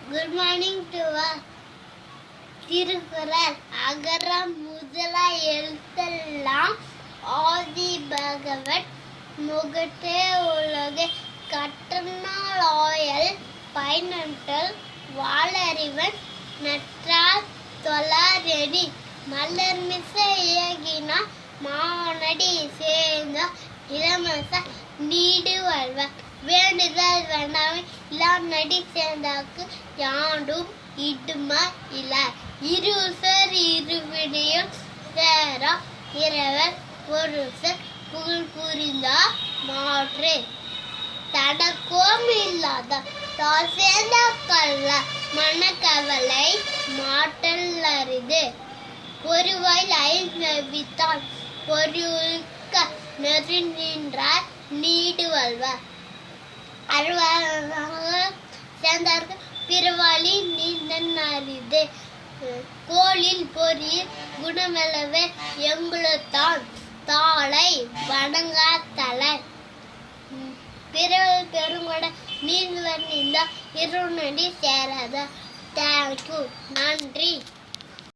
Good morning to all. Thirukkural அகரம் முதல எழுத்தெல்லாம் ஆதி பகவத் முகத்தே உலகை கற்றனால் ஆயல் பயனற்றல் வாளறிவன் நற்றால் தொழாரெடி மலர்மிசை இயகினார் மானடி சேர்ந்த இளமச நீடு வாழ்வார் வேண்டுதல் வேண்டாமை இல்லாம் நடி சேர்ந்தாக்கு யாண்டும் இடுமா இல இருசர் இருவிடையும் சேரா இரவர் ஒருசர் புகழ் புரிந்தார் மாற்று தனக்கோம் இல்லாத தால் சேர்ந்த கல்ல மனக்கவலை மாற்றல் அரிது ஒருவாயில் ஐநவித்தான் ஒரு நெறி நின்றார் நீடு வாழ்வார் சேர்ந்தார்கள் பிறவாளி நீந்தது கோளில் பொறி குணமெலவே எங்குளத்தான் தாளை வணங்கா தலை பிறகு பெருங்கொட நீந்துவர் நீந்தா இருநடி சேராத தேங்க்யூ நன்றி.